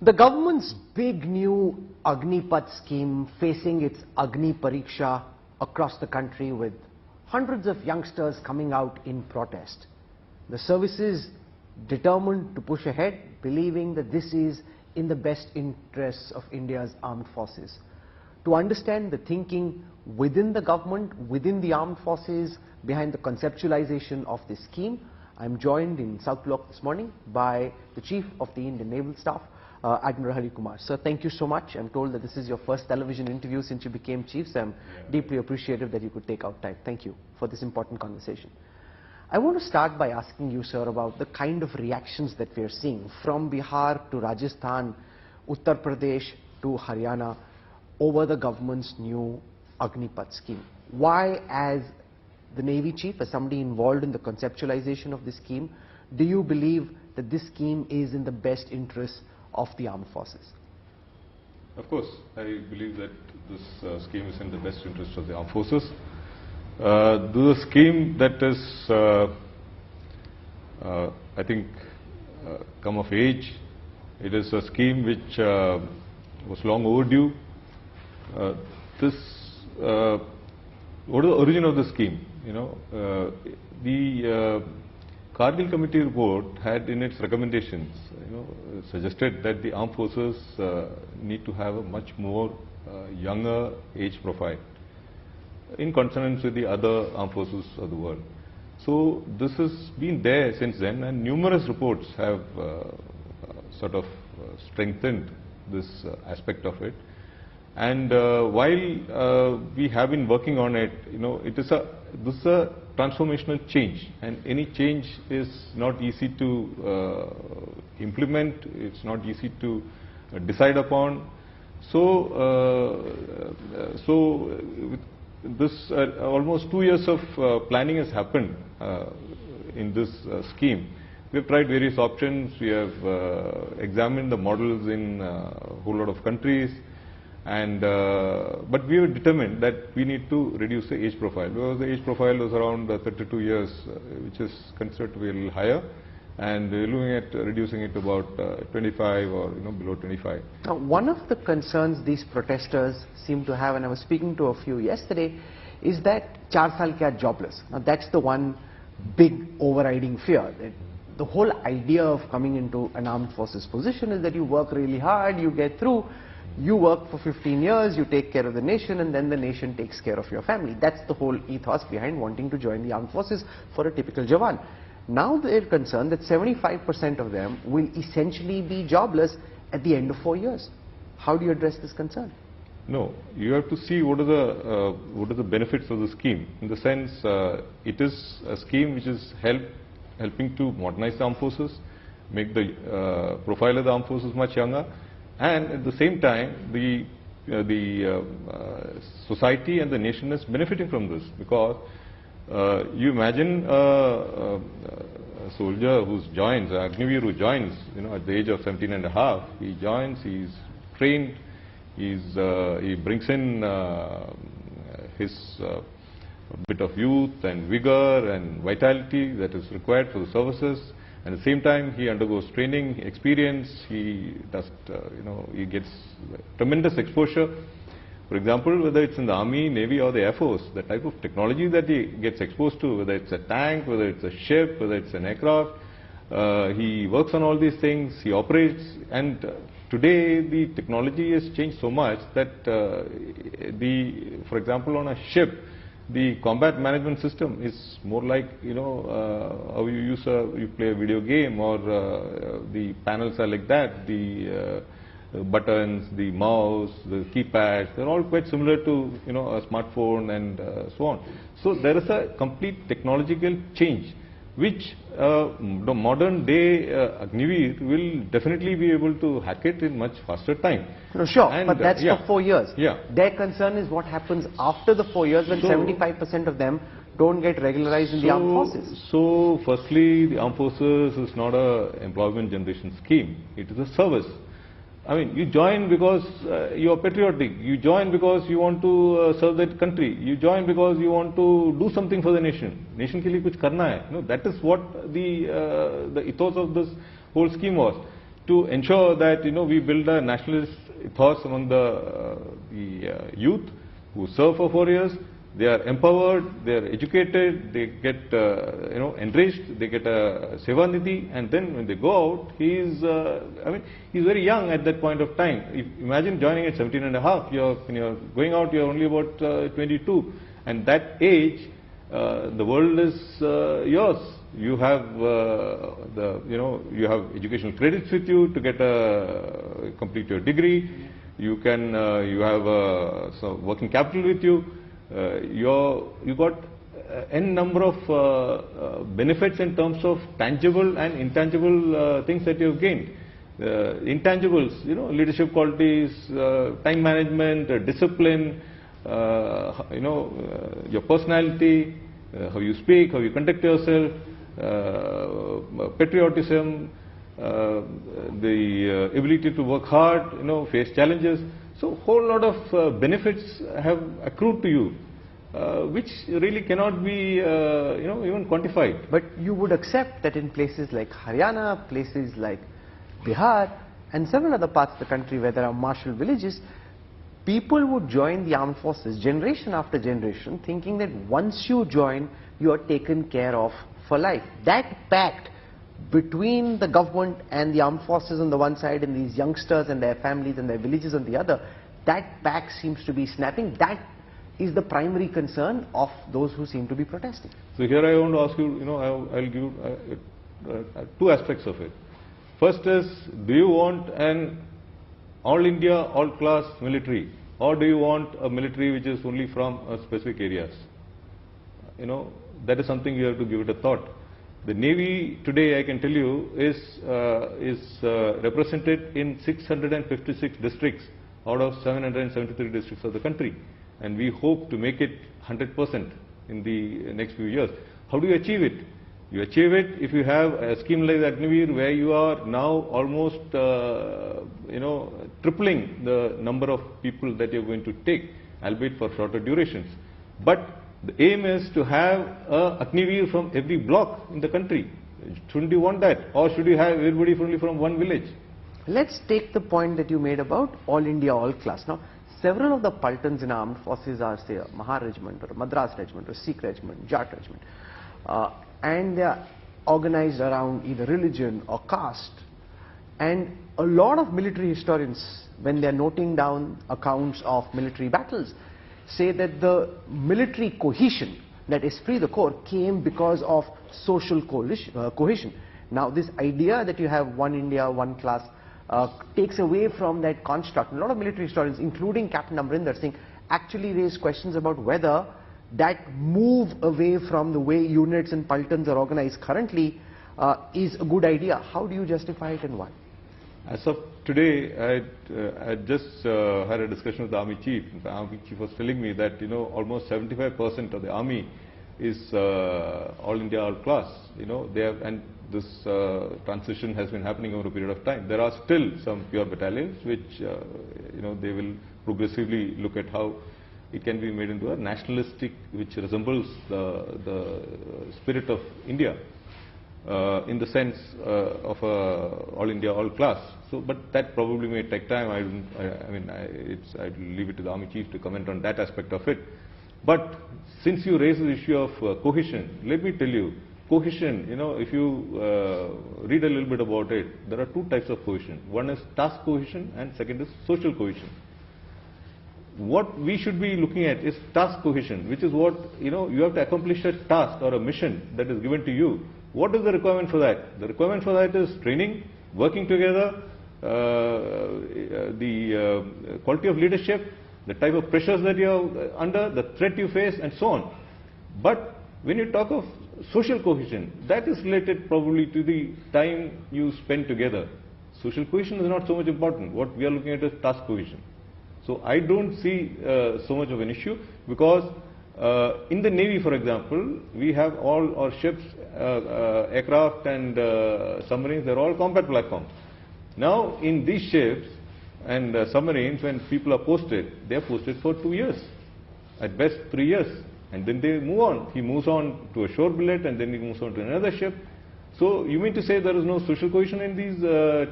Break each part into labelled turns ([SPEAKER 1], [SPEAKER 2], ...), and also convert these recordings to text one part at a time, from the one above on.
[SPEAKER 1] The government's big new Agnipath scheme facing its Agni Pariksha across the country with hundreds of youngsters coming out in protest. The services determined to push ahead, believing that this is in the best interests of India's armed forces. To understand the thinking within the government, within the armed forces, behind the conceptualization of this scheme, I'm joined in South Block this morning by the Chief of the Indian Naval Staff, Admiral Hari Kumar. Sir, thank you so much. I'm told that this is your first television interview since you became Chief, so I'm deeply appreciative that you could take out time. Thank you for this important conversation. I want to start by asking you, sir, about the kind of reactions that we are seeing from Bihar to Rajasthan, Uttar Pradesh to Haryana over the government's new Agnipath scheme. Why, as the Navy Chief, as somebody involved in the conceptualization of this scheme, do you believe that this scheme is in the best interests of the armed forces?
[SPEAKER 2] Of course, I believe that this scheme is in the best interest of the armed forces. The scheme that is, I think, come of age. It is a scheme which was long overdue. What is the origin of the scheme? You know, the Kargil Committee report had in its recommendations, suggested that the armed forces need to have a much more younger age profile, in consonance with the other armed forces of the world. So this has been there since then, and numerous reports have sort of strengthened this aspect of it. And while we have been working on it, this is a transformational change, and any change is not easy to implement. It's not easy to decide upon. So, with this almost 2 years of planning has happened in this scheme. We have tried various options. We have examined the models in a whole lot of countries. And but we were determined that we need to reduce the age profile, because the age profile was around 32 years, which is considered to be a little higher, and we're looking at reducing it to about 25 or below 25.
[SPEAKER 1] Now, one of the concerns these protesters seem to have, and I was speaking to a few yesterday, is that 4 saal kya jobless. Now that's the one big overriding fear, that the whole idea of coming into an armed forces position is that you work really hard, you get through. You work for 15 years, you take care of the nation, and then the nation takes care of your family. That's the whole ethos behind wanting to join the armed forces for a typical Jawan. Now they're concerned that 75% of them will essentially be jobless at the end of 4 years. How do you address this concern?
[SPEAKER 2] No, you have to see what are the benefits of the scheme. In the sense, it is a scheme which is helping to modernize the armed forces, make the profile of the armed forces much younger. And at the same time, the society and the nation is benefiting from this, because you imagine a soldier who joins, an Agniveer who joins, at the age of 17 and a half, he joins, he's trained, he brings in his bit of youth and vigor and vitality that is required for the services. And at the same time, he undergoes training, experience, he does, he gets tremendous exposure. For example, whether it's in the Army, Navy or the Air Force, the type of technology that he gets exposed to, whether it's a tank, whether it's a ship, whether it's an aircraft, he works on all these things, he operates, and today the technology has changed so much that for example, on a ship, the combat management system is more like, how you play a video game, or the panels are like that, the buttons, the mouse, the keypads, they're all quite similar to, a smartphone and so on. So there is a complete technological change, which the modern day Agniveer will definitely be able to hack it in much faster time.
[SPEAKER 1] No, sure, and, but that's for 4 years.
[SPEAKER 2] Yeah.
[SPEAKER 1] Their concern is what happens after the 4 years, when 75% of them don't get regularized in the armed forces.
[SPEAKER 2] So firstly, the armed forces is not a employment generation scheme. It is a service. I mean, you join because you are patriotic. You join because you want to serve that country. You join because you want to do something for the nation. Nation ke liye kuch karna hai. That is what the ethos of this whole scheme was. to ensure that we build a nationalist ethos among the youth who serve for 4 years. They are empowered, they are educated, they get enriched, they get a seva nidhi, and then when they go out, he's very young at that point of time. Imagine joining at 17 and a half. When you're going out, you're only about 22, and that age, the world is yours. You have you have educational credits with you to get complete your degree. You have some working capital with you. You got n number of benefits in terms of tangible and intangible things that you have gained. Intangibles, leadership qualities, time management, discipline, your personality, how you speak, how you conduct yourself, patriotism, the ability to work hard, face challenges. So whole lot of benefits have accrued to you, which really cannot be even quantified.
[SPEAKER 1] But you would accept that in places like Haryana, places like Bihar, and several other parts of the country where there are martial villages, people would join the armed forces generation after generation, thinking that once you join, you are taken care of for life. That pact between the government and the armed forces on the one side and these youngsters and their families and their villages on the other, that pact seems to be snapping. That is the primary concern of those who seem to be protesting.
[SPEAKER 2] So here I want to ask you, I'll give two aspects of it. First is, do you want an all India, all class military, or do you want a military which is only from specific areas? That is something you have to give it a thought. The Navy today, I can tell you, is represented in 656 districts out of 773 districts of the country, and we hope to make it 100% in the next few years. How do you achieve it? You achieve it if you have a scheme like Agniveers, where you are now almost tripling the number of people that you're going to take, albeit for shorter durations. But the aim is to have a Agniveer from every block in the country. Shouldn't you want that? Or should you have everybody only from one village?
[SPEAKER 1] Let's take the point that you made about all India, all class. Now, several of the Paltans in armed forces are, say, a Mahar regiment or a Madras regiment or a Sikh regiment, Jat regiment. And they are organized around either religion or caste. And a lot of military historians, when they are noting down accounts of military battles, say that the military cohesion, that esprit de corps, came because of social cohesion. Now this idea that you have one India, one class, takes away from that construct. A lot of military historians, including Captain Amrinder Singh, actually raise questions about whether that move away from the way units and Paltans are organized currently is a good idea. How do you justify it and why?
[SPEAKER 2] As of today, I just had a discussion with the Army Chief. The Army Chief was telling me that almost 75% of the Army is all India, all class. They have, and this transition has been happening over a period of time. There are still some pure battalions which they will progressively look at how it can be made into a nationalistic, which resembles the spirit of India. In the sense of all India, all class. So, but that probably may take time. I'd leave it to the Army Chief to comment on that aspect of it. But since you raised the issue of cohesion, let me tell you, cohesion, if you read a little bit about it, there are two types of cohesion. One is task cohesion and second is social cohesion. What we should be looking at is task cohesion, which is what, you have to accomplish a task or a mission that is given to you. What is the requirement for that? The requirement for that is training, working together, the quality of leadership, the type of pressures that you are under, the threat you face, and so on. But when you talk of social cohesion, that is related probably to the time you spend together. Social cohesion is not so much important. What we are looking at is task cohesion. So I don't see so much of an issue, because in the Navy, for example, we have all our ships, aircraft and submarines, they're all combat platforms. Now in these ships and submarines, when people are posted, they're posted for 2 years, at best 3 years, and then they move on. He moves on to a shore billet and then he moves on to another ship. So you mean to say there is no social cohesion in these,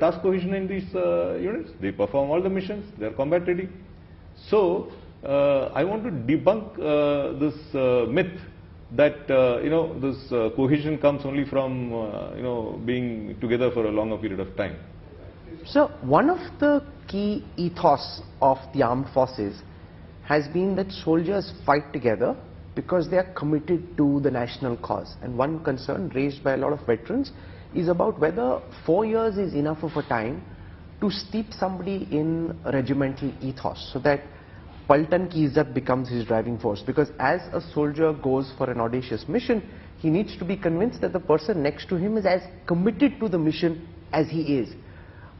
[SPEAKER 2] task cohesion in these units? They perform all the missions, they are combat ready. So I want to debunk this myth that this cohesion comes only from being together for a longer period of time.
[SPEAKER 1] So one of the key ethos of the armed forces has been that soldiers fight together because they are committed to the national cause. And one concern raised by a lot of veterans is about whether 4 years is enough of a time to steep somebody in a regimental ethos, so that Paltan ki izzat becomes his driving force. Because as a soldier goes for an audacious mission, he needs to be convinced that the person next to him is as committed to the mission as he is.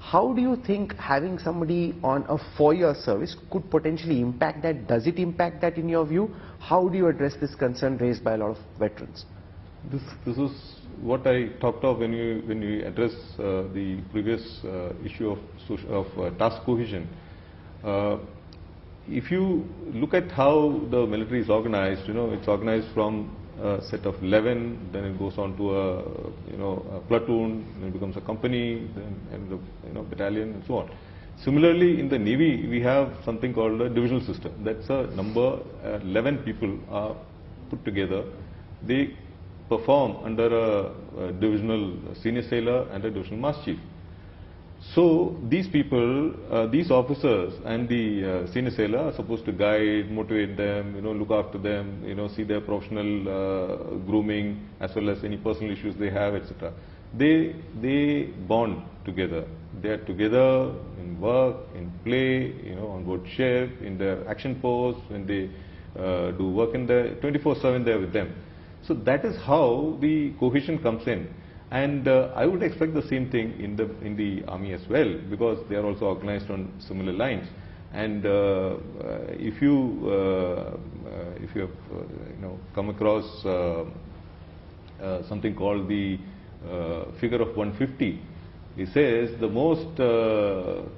[SPEAKER 1] How do you think having somebody on a 4-year service could potentially impact that? Does it impact that in your view? How do you address this concern raised by a lot of veterans?
[SPEAKER 2] This is what I talked of when you address the previous issue of task cohesion. If you look at how the military is organized, it's organized from a set of 11, then it goes on to a platoon, then it becomes a company, then and the battalion, and so on. Similarly, in the Navy, we have something called a divisional system. That's a number, 11 people are put together. They perform under a divisional senior sailor and a divisional master chief. So these people, these officers and the senior sailor are supposed to guide, motivate them, look after them, see their professional grooming as well as any personal issues they have, etc. They bond together. They are together in work, in play, on board ship, in their action posts, when they do work in the 24/7 there with them. So that is how the cohesion comes in. And I would expect the same thing in the army as well, because they are also organized on similar lines. And if you have come across something called the figure of 150, it says the most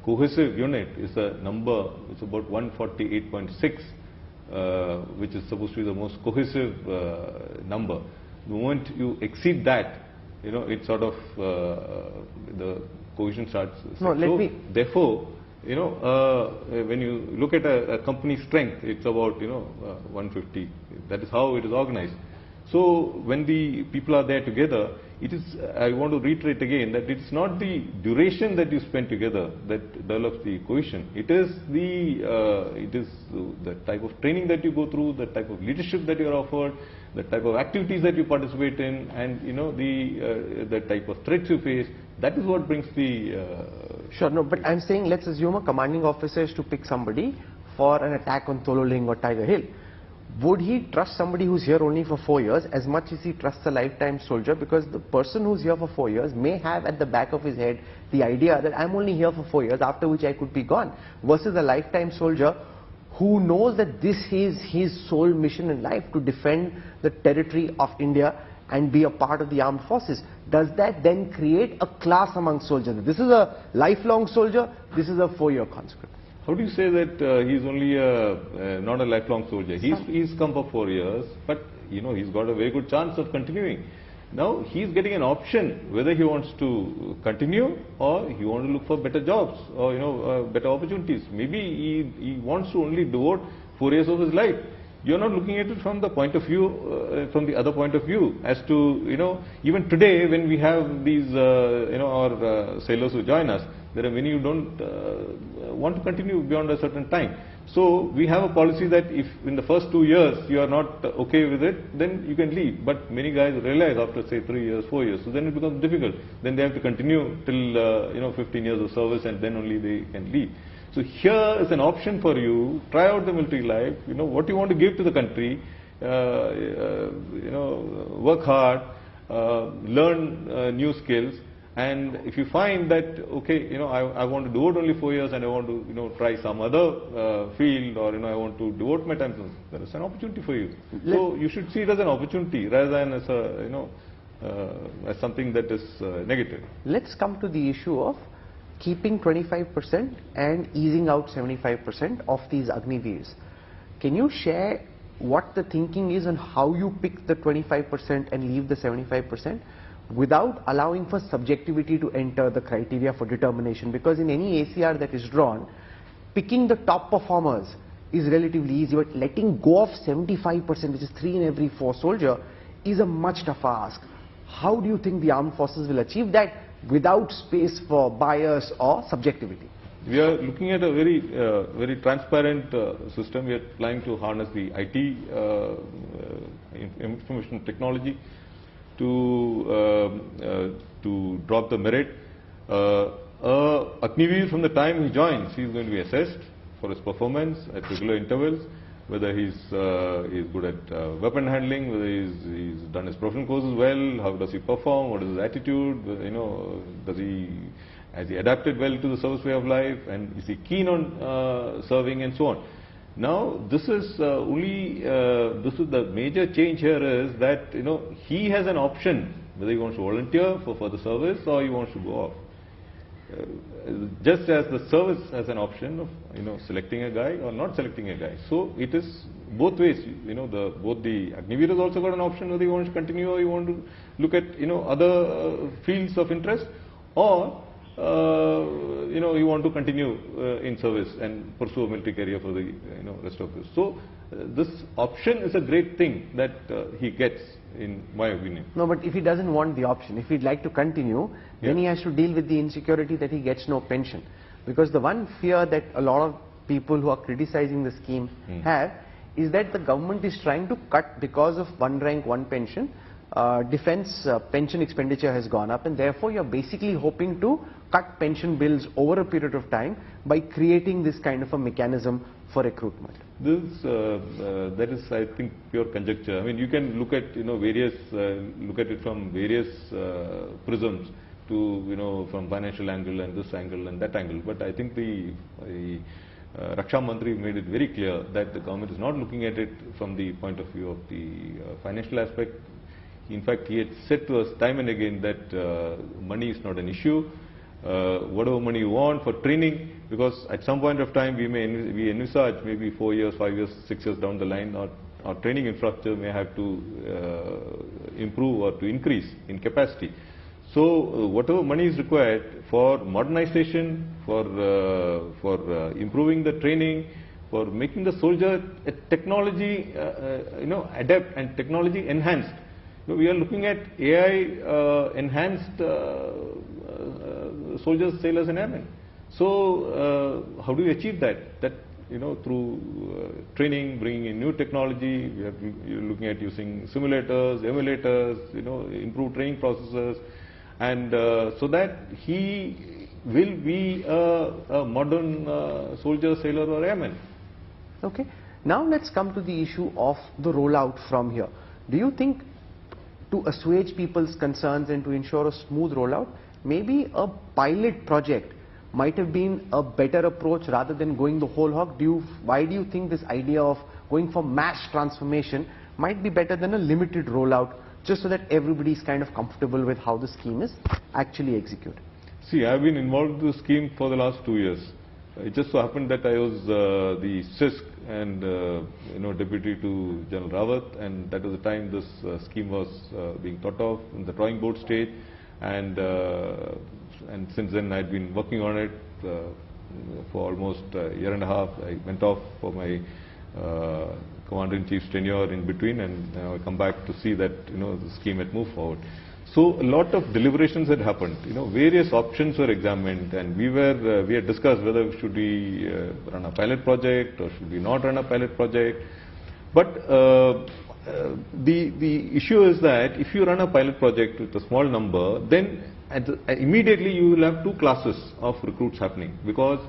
[SPEAKER 2] cohesive unit is a number. It's about 148.6, which is supposed to be the most cohesive number. The moment you exceed that, it's sort of the cohesion starts. Therefore, when you look at a company strength, it's about 150. That is how it is organized. So when the people are there together, it is. I want to reiterate again that it's not the duration that you spend together that develops the cohesion. It is the type of training that you go through, the type of leadership that you are offered, the type of activities that you participate in, and the type of threats you face. That is what brings the
[SPEAKER 1] Sure, no, but I'm saying let's assume a commanding officer is to pick somebody for an attack on Tololing or Tiger Hill. Would he trust somebody who's here only for 4 years as much as he trusts a lifetime soldier? Because the person who's here for 4 years may have at the back of his head the idea that I'm only here for 4 years, after which I could be gone, versus a lifetime soldier who knows that this is his sole mission in life, to defend the territory of India and be a part of the armed forces. Does that then create a class among soldiers? This is a lifelong soldier, this is a 4-year conscript.
[SPEAKER 2] How do you say that he's only not a lifelong soldier? He's come for 4 years, but he's got a very good chance of continuing. Now he's getting an option whether he wants to continue or he wants to look for better jobs or better opportunities. Maybe he wants to only devote 4 years of his life. You're not looking at it from the point of view, from the other point of view, as to even today when we have these our sailors who join us, there are many who don't want to continue beyond a certain time. So we have a policy that if in the first 2 years you are not okay with it, then you can leave. But many guys realize after say 3 years, 4 years, so then it becomes difficult. Then they have to continue till 15 years of service, and then only they can leave. So here is an option for you. Try out the military life. What you want to give to the country. Work hard, learn new skills. And if you find that, okay, I want to devote only 4 years and I want to, try some other field, or, I want to devote my time to, there is an opportunity for you. So you should see it as an opportunity rather than as a, as something that is negative.
[SPEAKER 1] Let's come to the issue of keeping 25% and easing out 75% of these Agniveers. Can you share what the thinking is and how you pick the 25% and leave the 75%? without allowing for subjectivity to enter the criteria for determination, because in any ACR that is drawn, picking the top performers is relatively easy, but letting go of 75%, which is 3 in every 4 soldier, is a much tougher ask. How do you think the armed forces will achieve that without space for bias or subjectivity?
[SPEAKER 2] We are looking at a very transparent system. We are trying to harness the IT, information technology, to drop the merit. Agniveer, from the time he joins, he is going to be assessed for his performance at regular intervals, whether he's good at weapon handling, whether he's done his professional courses well, how does he perform, what is his attitude, has he adapted well to the service way of life, and is he keen on serving, and so on. Now, this is the major change here is that he has an option whether he wants to volunteer for further service or he wants to go off. Just as the service has an option of selecting a guy or not selecting a guy, so it is both ways. Both the Agniveers has also got an option whether he wants to continue or he want to look at other fields of interest, or you want to continue in service and pursue a military career for the rest of this. So this option is a great thing that he gets, in my opinion.
[SPEAKER 1] No, but if he doesn't want the option, if he'd like to continue, then he has to deal with the insecurity that he gets no pension. Because the one fear that a lot of people who are criticizing the scheme have is that the government is trying to cut, because of one rank, one pension, defense pension expenditure has gone up, and therefore you're basically hoping to cut pension bills over a period of time by creating this kind of a mechanism for recruitment.
[SPEAKER 2] That is, I think, pure conjecture. I mean, you can look at look at it from various prisms, to from financial angle and this angle and that angle. But I think the Raksha Mantri made it very clear that the government is not looking at it from the point of view of the financial aspect. In fact, he had said to us time and again that money is not an issue. Whatever money you want for training, because at some point of time we envisage maybe 4 years, 5 years, 6 years down the line, our training infrastructure may have to improve or to increase in capacity. So whatever money is required for modernization, for improving the training, for making the soldier a technology adept and technology enhanced. We are looking at AI enhanced soldiers, sailors and airmen. So how do we achieve that? That through training, bringing in new technology. You're looking at using simulators, emulators, improve training processes, and so that he will be a modern soldier, sailor or airman.
[SPEAKER 1] Okay. Now let's come to the issue of the rollout from here. Do you think, to assuage people's concerns and to ensure a smooth rollout, maybe a pilot project might have been a better approach rather than going the whole hog? Why do you think this idea of going for mass transformation might be better than a limited rollout, just so that everybody is kind of comfortable with how the scheme is actually executed?
[SPEAKER 2] See, I've been involved in the scheme for the last 2 years. It just so happened that I was the CISC and deputy to General Rawat, and that was the time this scheme was being thought of in the drawing board stage, and since then I'd been working on it for almost a year and a half. I went off for my Commander-in-Chief's tenure in between, and I come back to see that the scheme had moved forward. So a lot of deliberations had happened. Various options were examined, and we had discussed whether should we run a pilot project or should we not run a pilot project. But the issue is that if you run a pilot project with a small number, then immediately you will have 2 classes of recruits happening, because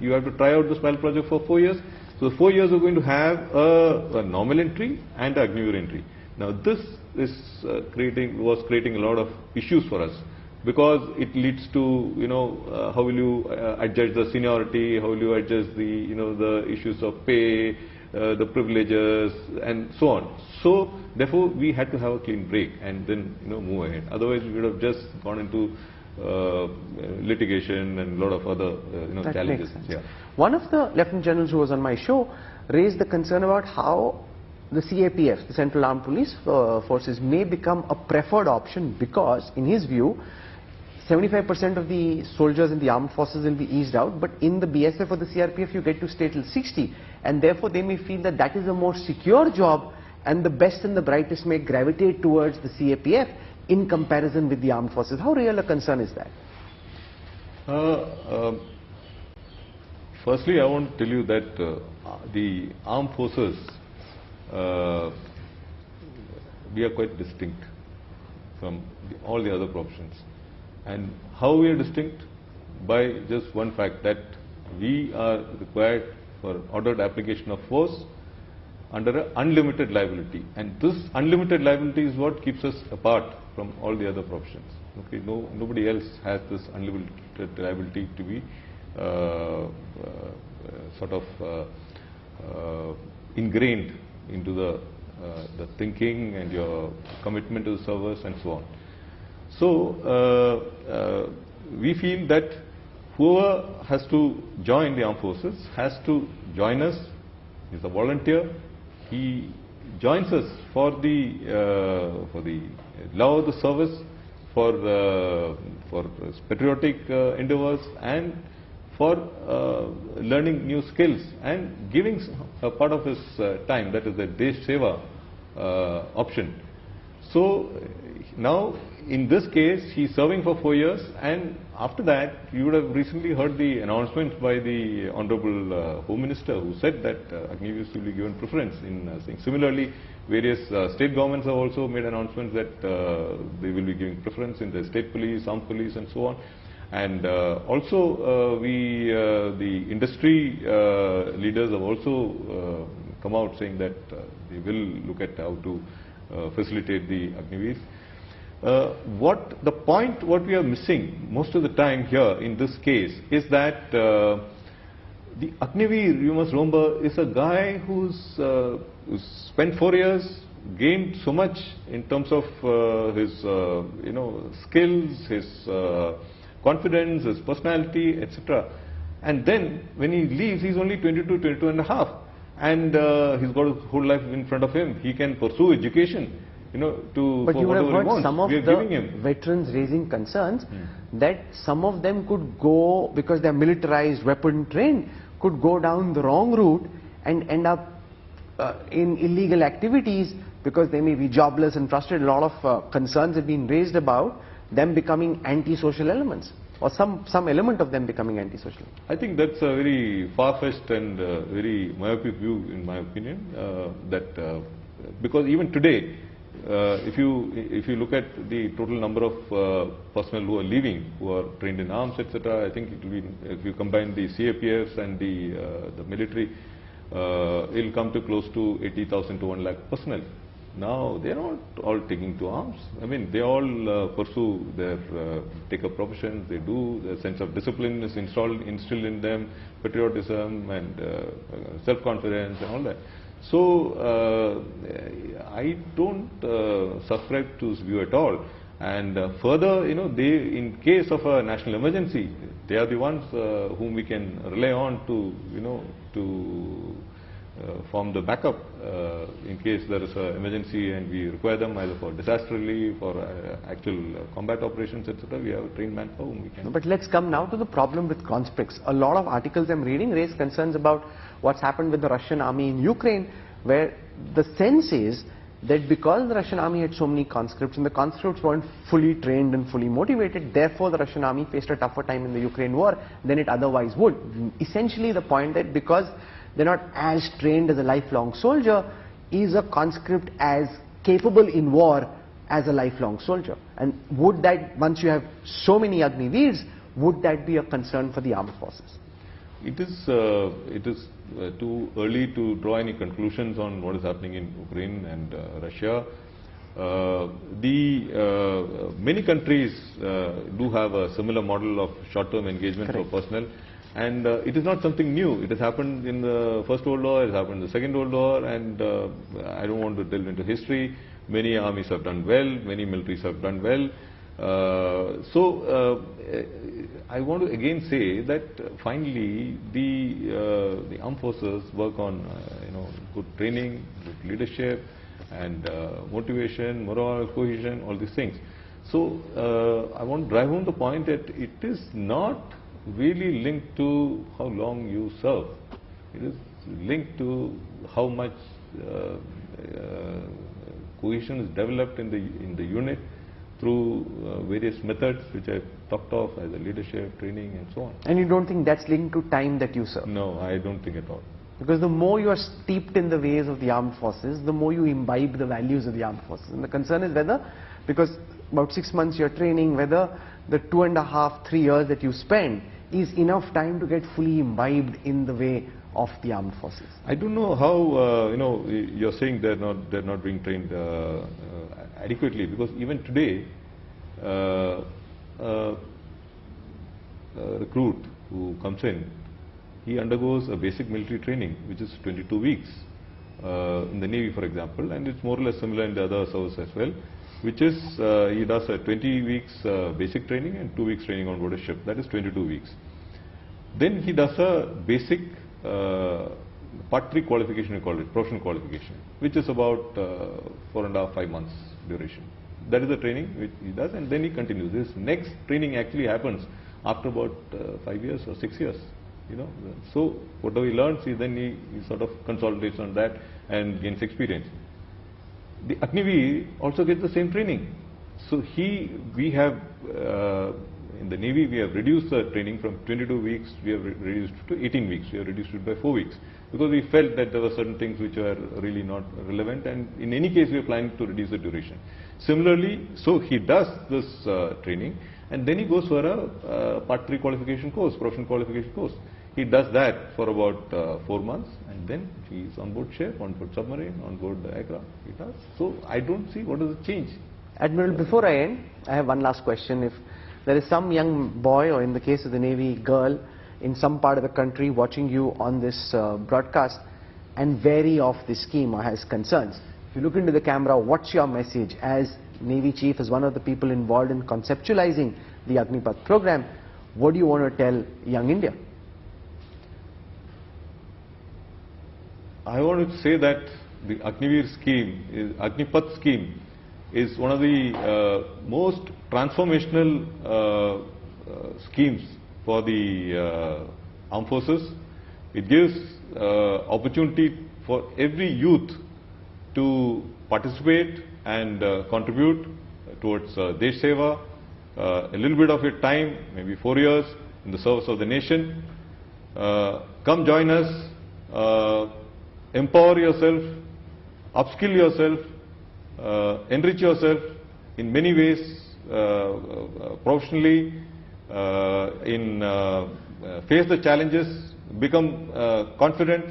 [SPEAKER 2] you have to try out this pilot project for 4 years. So 4 years are going to have a normal entry and an Agniveer entry. Now this is creating a lot of issues for us, because it leads to how will you adjust the seniority, how will you adjust the the issues of pay, the privileges and so on. So therefore we had to have a clean break and then move ahead. Otherwise we would have just gone into litigation and a lot of other challenges.
[SPEAKER 1] Yeah. One of the Lieutenant Generals who was on my show raised the concern about how the CAPF, the Central Armed Police Forces, may become a preferred option because, in his view, 75% of the soldiers in the armed forces will be eased out, but in the BSF or the CRPF you get to stay till 60, and therefore they may feel that that is a more secure job and the best and the brightest may gravitate towards the CAPF in comparison with the armed forces. How real a concern is that?
[SPEAKER 2] Firstly, I want to tell you that the armed forces, we are quite distinct from all the other professions. And how we are distinct? By just one fact, that we are required for ordered application of force under an unlimited liability, and this unlimited liability is what keeps us apart from all the other professions. Okay, nobody else has this unlimited liability to be ingrained into the thinking and your commitment to the service and so on. So we feel that whoever has to join the armed forces has to join us. He's a volunteer. He joins us for the love of the service, for patriotic endeavors, and for learning new skills and giving a part of his time, that is the Desh Seva option. So now in this case he is serving for 4 years, and after that you would have recently heard the announcement by the Honorable Home Minister, who said that Agniveers will be given preference in saying. Similarly, various state governments have also made announcements that they will be giving preference in the state police, armed police and so on. And also the industry leaders have also come out saying that they will look at how to facilitate the Agniveers. What we are missing most of the time here in this case is that the Agniveer, you must remember, is a guy who's spent 4 years, gained so much in terms of his skills, his confidence, his personality, etc. And then when he leaves, he's only 22 and a half, and he's got his whole life in front of him. He can pursue education,
[SPEAKER 1] But you would have heard some of the veterans raising concerns that some of them could go, because they're militarized, weapon trained, could go down the wrong route and end up in illegal activities because they may be jobless and frustrated. A lot of concerns have been raised about them becoming antisocial elements, or some element of them becoming antisocial.
[SPEAKER 2] I think that's a very far-fetched and very myopic view, in my opinion, because even today, if you look at the total number of personnel who are leaving, who are trained in arms, etc., I think it will be, if you combine the CAPFs and the military, it will come to close to 80,000 to 1 lakh personnel. Now they are not all taking to arms. I mean, they all pursue their take-up professions. They do. The sense of discipline is instilled in them, patriotism and self-confidence and all that. So I don't subscribe to this view at all. And further, they, in case of a national emergency, they are the ones whom we can rely on to form the backup in case there is an emergency and we require them either for disaster relief or actual combat operations, etc. We have a trained manpower whom we can.
[SPEAKER 1] But let's come now to the problem with conscripts. A lot of articles I'm reading raise concerns about what's happened with the Russian army in Ukraine, where the sense is that because the Russian army had so many conscripts and the conscripts weren't fully trained and fully motivated, therefore the Russian army faced a tougher time in the Ukraine war than it otherwise would. Essentially the point that because they're not as trained as a lifelong soldier, is a conscript as capable in war as a lifelong soldier? And would that, once you have so many Agniveers, would that be a concern for the armed forces?
[SPEAKER 2] It is too early to draw any conclusions on what is happening in Ukraine and Russia. Many countries do have a similar model of short-term engagement for personnel, and it is not something new. It has happened in the First World War, it has happened in the Second World War, and I don't want to delve into history. Many armies have done well, many militaries have done well. I want to again say that finally the armed forces work on good training, good leadership, and motivation, morale, cohesion, all these things. So I want to drive home the point that it is not really linked to how long you serve. It is linked to how much cohesion is developed in the unit through various methods which I talked of, as a leadership, training, and so on.
[SPEAKER 1] And you don't think that's linked to time that you serve?
[SPEAKER 2] No, I don't think at all.
[SPEAKER 1] Because the more you are steeped in the ways of the armed forces, the more you imbibe the values of the armed forces. And the concern is whether, because about 6 months you're training, whether the 2.5, 3 years that you spend is enough time to get fully imbibed in the way of the armed forces.
[SPEAKER 2] I don't know how you're saying they're not being trained adequately, because even today a recruit who comes in, he undergoes a basic military training which is 22 weeks in the Navy, for example, and it's more or less similar in the other services as well, which is he does a 20 weeks basic training and 2 weeks training on board a ship. That is 22 weeks. Then he does a basic Part 3 qualification, we call it, professional qualification, which is about 4.5, 5 months duration. That is the training which he does, and then he continues. This next training actually happens after about 5 years or 6 years. So whatever he learns, he sort of consolidates on that and gains experience. The Agniveer also gets the same training. So we have in the Navy, we have reduced the training from 22 weeks, we have reduced to 18 weeks, we have reduced it by 4 weeks, because we felt that there were certain things which were really not relevant, and in any case we are planning to reduce the duration. Similarly, so he does this training, and then he goes for a Part 3 qualification course, professional qualification course. He does that for about 4 months, and then he is on board ship, on board submarine, on board the aircraft. He does. So I don't see what is the change.
[SPEAKER 1] Admiral, before I end, I have one last question. If there is some young boy, or in the case of the Navy, girl, in some part of the country watching you on this broadcast and wary of this scheme or has concerns, if you look into the camera, what's your message as Navy Chief, as one of the people involved in conceptualizing the Agnipath program? What do you want to tell young India?
[SPEAKER 2] I want to say that the Agniveers scheme, Agnipath scheme, is one of the most transformational schemes for the armed forces. It gives opportunity for every youth to participate and contribute towards Desh Seva, a little bit of your time, maybe 4 years, in the service of the nation. Come join us, empower yourself, upskill yourself, enrich yourself in many ways, professionally, face the challenges, become confident,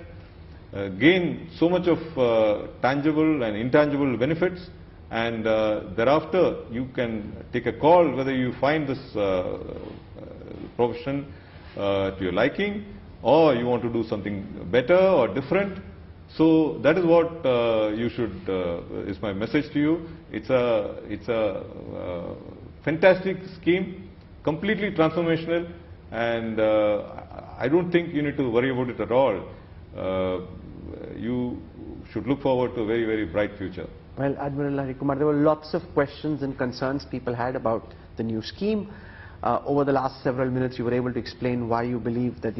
[SPEAKER 2] gain so much of tangible and intangible benefits, and thereafter you can take a call whether you find this profession to your liking, or you want to do something better or different. So that is what you should, is my message to you. It's a fantastic scheme, completely transformational, and I don't think you need to worry about it at all. You should look forward to a very, very bright future.
[SPEAKER 1] Well, Admiral Hari Kumar, there were lots of questions and concerns people had about the new scheme. Over the last several minutes, you were able to explain why you believe that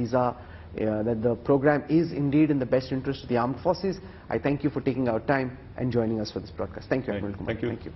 [SPEAKER 1] that the program is indeed in the best interest of the armed forces. I thank you for taking our time and joining us for this broadcast. Thank you, Admiral Kumar.
[SPEAKER 2] Thank you.
[SPEAKER 1] Thank you.